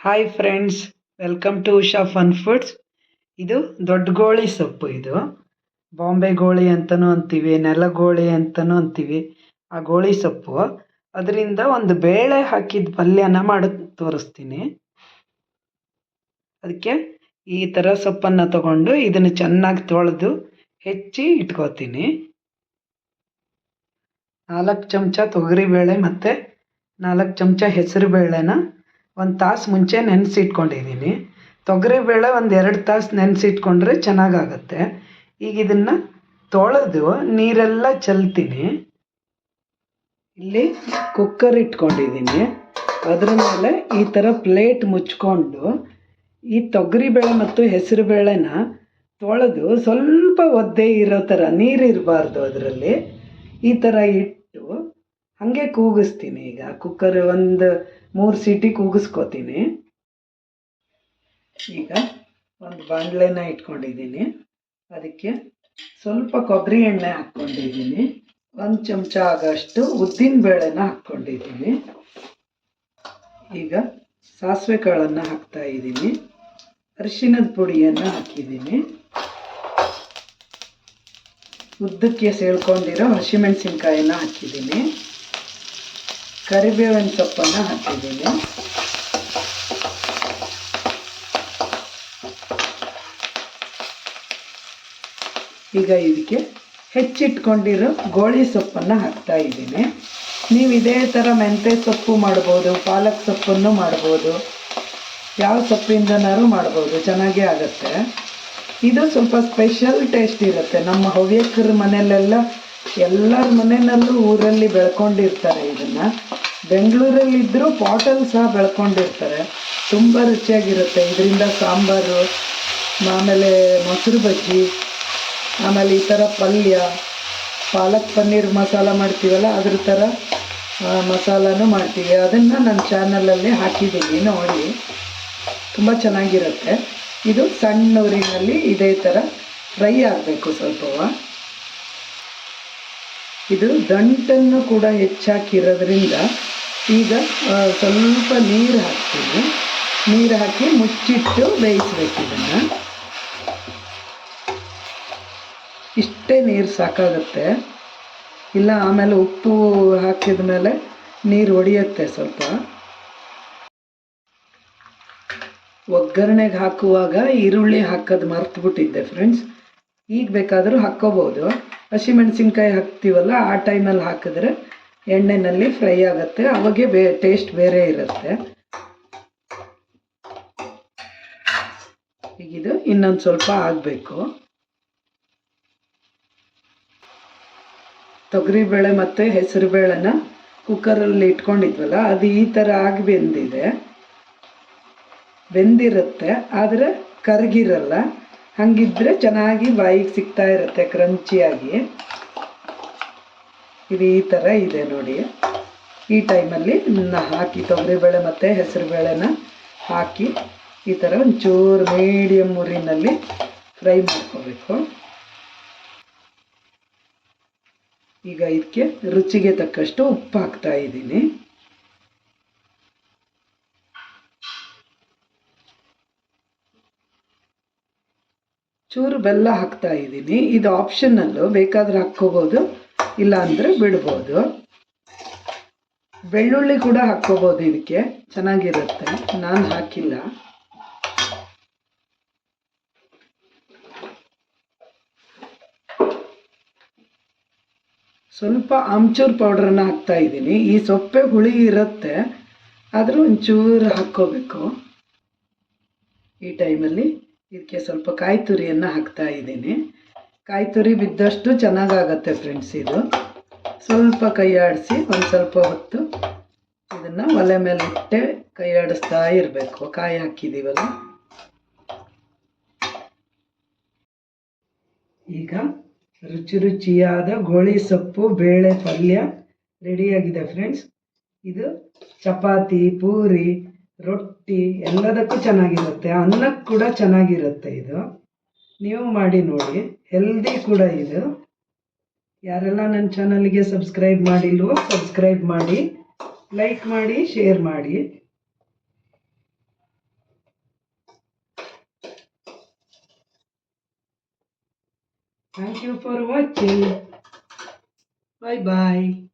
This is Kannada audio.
Hi friends, welcome to Usha fun foods. ಇದು ದೊಡ್ಡ ಗೋಳಿ ಸೊಪ್ಪು. ಇದು ಬಾಂಬೆ ಗೋಳಿ ಅಂತಲೂ ಅಂತೀವಿ, ನೆಲಗೋಳಿ ಅಂತಲೂ ಅಂತೀವಿ. ಆ ಗೋಳಿ ಸೊಪ್ಪು, ಅದರಿಂದ ಒಂದು ಬೇಳೆ ಹಾಕಿದ ಪಲ್ಯನ ಮಾಡಿ ತೋರಿಸ್ತೀನಿ. ಅದಕ್ಕೆ ಈ ಥರ ಸೊಪ್ಪನ್ನು ತಗೊಂಡು ಇದನ್ನು ಚೆನ್ನಾಗಿ ತೊಳೆದು ಹೆಚ್ಚಿ ಇಟ್ಕೋತೀನಿ. 4 ಚಮಚ ತೊಗರಿಬೇಳೆ ಮತ್ತು 4 ಚಮಚ ಹೆಸರು ಬೇಳೆನ 1 ತಾಸು ಮುಂಚೆ ನೆನೆಸಿಟ್ಕೊಂಡಿದ್ದೀನಿ. ತೊಗರಿಬೇಳೆ 1-2 ತಾಸು ನೆನೆಸಿಟ್ಕೊಂಡ್ರೆ ಚೆನ್ನಾಗಾಗತ್ತೆ. ಈಗ ಇದನ್ನು ತೊಳೆದು ನೀರೆಲ್ಲ ಚೆಲ್ತೀನಿ. ಇಲ್ಲಿ ಕುಕ್ಕರ್ ಇಟ್ಕೊಂಡಿದ್ದೀನಿ. ಅದರ ಮೇಲೆ ಈ ಥರ ಪ್ಲೇಟ್ ಮುಚ್ಕೊಂಡು ಈ ತೊಗರಿಬೇಳೆ ಮತ್ತು ಹೆಸರು ಬೇಳೆನ ತೊಳೆದು ಸ್ವಲ್ಪ ಒದ್ದೆ ಇರೋ ಥರ, ನೀರಿರಬಾರ್ದು ಅದರಲ್ಲಿ, ಈ ಥರ ಇಟ್ಟು ಹಾಗೆ ಕೂಗಿಸ್ತೀನಿ. ಈಗ ಕುಕ್ಕರ್ 3 ಸೀಟಿ ಕೂಗಿಸ್ಕೋತೀನಿ. ಈಗ ಒಂದು ಬಾಣಲೆನ ಇಟ್ಕೊಂಡಿದ್ದೀನಿ. ಅದಕ್ಕೆ ಸ್ವಲ್ಪ ಕೊಬ್ಬರಿ ಎಣ್ಣೆ ಹಾಕ್ಕೊಂಡಿದ್ದೀನಿ. 1 ಚಮಚ ಆಗೋಷ್ಟು ಉದ್ದಿನ ಬೇಳೆನ ಹಾಕ್ಕೊಂಡಿದ್ದೀನಿ. ಈಗ ಸಾಸಿವೆ ಕಾಳನ್ನು ಹಾಕ್ತಾ ಇದ್ದೀನಿ. ಅರಿಶಿಣದ ಪುಡಿಯನ್ನು ಹಾಕಿದ್ದೀನಿ. ಉದ್ದಕ್ಕೆ ಸೇಳ್ಕೊಂಡಿರೋ ಹಸಿಮೆಣಸಿನ್ಕಾಯಿನ ಹಾಕಿದ್ದೀನಿ. ಕರಿಬೇವಿನ ಸೊಪ್ಪನ್ನು ಹಾಕಿದ್ದೀನಿ. ಈಗ ಇದಕ್ಕೆ ಹೆಚ್ಚಿಟ್ಕೊಂಡಿರೋ ಗೋಳಿ ಸೊಪ್ಪನ್ನು ಹಾಕ್ತಾ ಇದ್ದೀನಿ. ನೀವು ಇದೇ ಥರ ಮೆಂತ್ಯ ಸೊಪ್ಪು ಮಾಡ್ಬೋದು, ಪಾಲಕ್ ಸೊಪ್ಪನ್ನು ಮಾಡ್ಬೋದು, ಯಾವ ಸೊಪ್ಪಿಂದನಾರು ಮಾಡ್ಬೋದು, ಚೆನ್ನಾಗೇ ಆಗುತ್ತೆ. ಇದು ಸ್ವಲ್ಪ ಸ್ಪೆಷಲ್ ಟೇಸ್ಟ್ ಇರುತ್ತೆ. ನಮ್ಮ ಹವ್ಯಕರ ಮನೆಯಲ್ಲೆಲ್ಲ, ಎಲ್ಲರ ಮನೆಯಲ್ಲೂ ಊರಲ್ಲಿ ಬೆಳ್ಕೊಂಡಿರ್ತಾರೆ. ಇದನ್ನು ಬೆಂಗಳೂರಲ್ಲಿದ್ದರೂ ಪಾಟಲ್ಲಿ ಸಹ ಬೆಳ್ಕೊಂಡಿರ್ತಾರೆ. ತುಂಬ ರುಚಿಯಾಗಿರುತ್ತೆ. ಇದರಿಂದ ಸಾಂಬಾರು, ಆಮೇಲೆ ಮೊಸರು ಬಜ್ಜಿ, ಆಮೇಲೆ ಈ ಥರ ಪಲ್ಯ, ಪಾಲಕ್ ಪನ್ನೀರ್ ಮಸಾಲ ಮಾಡ್ತೀವಲ್ಲ ಅದ್ರ ಥರ ಮಸಾಲನೂ ಮಾಡ್ತೀವಿ. ಅದನ್ನು ನನ್ನ ಚಾನಲಲ್ಲಿ ಹಾಕಿದ್ದೀನಿ, ನೋಡಿ, ತುಂಬ ಚೆನ್ನಾಗಿರುತ್ತೆ. ಇದು ಸಣ್ಣ ಊರಿನಲ್ಲಿ ಇದೇ ಥರ ಫ್ರೈ ಆಗಬೇಕು ಸ್ವಲ್ಪವ. ಇದು ದಂಟನ್ನು ಕೂಡ ಹೆಚ್ಚಾಕಿರೋದ್ರಿಂದ ಈಗ ಸ್ವಲ್ಪ ನೀರು ಹಾಕ್ತೀನಿ. ನೀರು ಹಾಕಿ ಮುಚ್ಚಿಟ್ಟು ಬೇಯಿಸ್ಬೇಕು. ಇದನ್ನು ಇಷ್ಟೇ ನೀರು ಸಾಕಾಗುತ್ತೆ. ಇಲ್ಲ ಆಮೇಲೆ ಉಪ್ಪು ಹಾಕಿದ ಮೇಲೆ ನೀರು ಒಡೆಯುತ್ತೆ ಸ್ವಲ್ಪ. ಒಗ್ಗರಣೆಗೆ ಹಾಕುವಾಗ ಈರುಳ್ಳಿ ಹಾಕೋದು ಮರ್ತುಬಿಟ್ಟಿದ್ದೆ ಫ್ರೆಂಡ್ಸ್. ಈಗ ಬೇಕಾದರೂ ಹಾಕ್ಕೋಬೋದು. ಹಸಿಮೆಣಸಿನ್ಕಾಯಿ ಹಾಕ್ತೀವಲ್ಲ, ಆ ಟೈಮಲ್ಲಿ ಹಾಕಿದ್ರೆ ಎಣ್ಣೆಯಲ್ಲಿ ಫ್ರೈ ಆಗುತ್ತೆ. ಅವಾಗೆ ಟೇಸ್ಟ್ ಬೇರೆ ಇರುತ್ತೆ. ಈಗಿದು ಇನ್ನೊಂದು ಸ್ವಲ್ಪ ಆಗಬೇಕು. ತೊಗರಿಬೇಳೆ ಮತ್ತು ಹೆಸರು ಬೇಳೆನ ಕುಕ್ಕರಲ್ಲಿ ಇಟ್ಕೊಂಡಿದ್ವಲ್ಲ, ಅದು ಈ ಥರ ಆಗಿ ಬೆಂದಿರುತ್ತೆ, ಆದರೆ ಕರಗಿರಲ್ಲ. ಹಾಗಿದ್ರೆ ಚೆನ್ನಾಗಿ ಬಾಯಿಗೆ ಸಿಗ್ತಾ ಇರುತ್ತೆ, ಕ್ರಂಚಿಯಾಗಿ. ಇದು ಈ ಥರ ಇದೆ ನೋಡಿ. ಈ ಟೈಮಲ್ಲಿ ಹಾಕಿ ತೊಗರಿಬೇಳೆ ಮತ್ತು ಹೆಸರು ಬೇಳೆನ ಹಾಕಿ ಈ ಥರ ಒಂಚೂರು ಮೀಡಿಯಮ್ ಉರಿನಲ್ಲಿ ಫ್ರೈ ಮಾಡ್ಕೋಬೇಕು. ಈಗ ಇದಕ್ಕೆ ರುಚಿಗೆ ತಕ್ಕಷ್ಟು ಉಪ್ಪು ಹಾಕ್ತಾ ಇದ್ದೀನಿ. ಚೂರು ಬೆಲ್ಲ ಹಾಕ್ತಾ ಇದ್ದೀನಿ. ಇದು ಆಪ್ಷನಲ್ಲು, ಬೇಕಾದ್ರೆ ಹಾಕ್ಕೋಬೋದು, ಇಲ್ಲ ಅಂದರೆ ಬಿಡ್ಬೋದು. ಬೆಳ್ಳುಳ್ಳಿ ಕೂಡ ಹಾಕ್ಕೋಬೋದು, ಇದಕ್ಕೆ ಚೆನ್ನಾಗಿರುತ್ತೆ. ನಾನು ಹಾಕಿಲ್ಲ. ಸ್ವಲ್ಪ ಆಮ್ಚೂರು ಪೌಡ್ರನ್ನು ಹಾಕ್ತಾ ಇದ್ದೀನಿ. ಈ ಸೊಪ್ಪೆ ಹುಳಿ ಇರುತ್ತೆ, ಆದರೂ ಒಂಚೂರು ಹಾಕ್ಕೋಬೇಕು. ಈ ಟೈಮಲ್ಲಿ ಇದಕ್ಕೆ ಸ್ವಲ್ಪ ಕಾಯಿ ತುರಿಯನ್ನು ಹಾಕ್ತಾ ಇದ್ದೀನಿ. ಕಾಯಿ ತುರಿ ಬಿದ್ದಷ್ಟು ಚೆನ್ನಾಗಾಗತ್ತೆ ಫ್ರೆಂಡ್ಸ್. ಇದು ಸ್ವಲ್ಪ ಕೈ ಆಡಿಸಿ ಒಂದು ಸ್ವಲ್ಪ ಹೊತ್ತು ಇದನ್ನು ಒಲೆ ಮೇಲೆ ಇಟ್ಟೆ ಕೈ ಆಡಿಸ್ತಾ ಇರಬೇಕು. ಕಾಯಿ ಹಾಕಿದ್ದೀವಲ್ಲ. ಈಗ ರುಚಿ ರುಚಿಯಾದ ಗೋಳಿ ಸೊಪ್ಪು ಬೇಳೆ ಪಲ್ಯ ರೆಡಿಯಾಗಿದೆ ಫ್ರೆಂಡ್ಸ್. ಇದು ಚಪಾತಿ, ಪೂರಿ, ರೊಟ್ಟಿ ಎಲ್ಲದಕ್ಕೂ ಚೆನ್ನಾಗಿರುತ್ತೆ. ಅನ್ನಕ್ಕೆ ಕೂಡ ಚೆನ್ನಾಗಿರುತ್ತೆ. ಇದು ನೀವು ಮಾಡಿ ನೋಡಿ, ಹೆಲ್ದಿ ಕೂಡ ಇದು. ಯಾರೆಲ್ಲ ನನ್ನ ಚಾನಲ್ಗೆ ಸಬ್ಸ್ಕ್ರೈಬ್ ಮಾಡಿಲ್ವೋ ಸಬ್ಸ್ಕ್ರೈಬ್ ಮಾಡಿ, ಲೈಕ್ ಮಾಡಿ, ಶೇರ್ ಮಾಡಿ. Thank you for watching. Bye bye.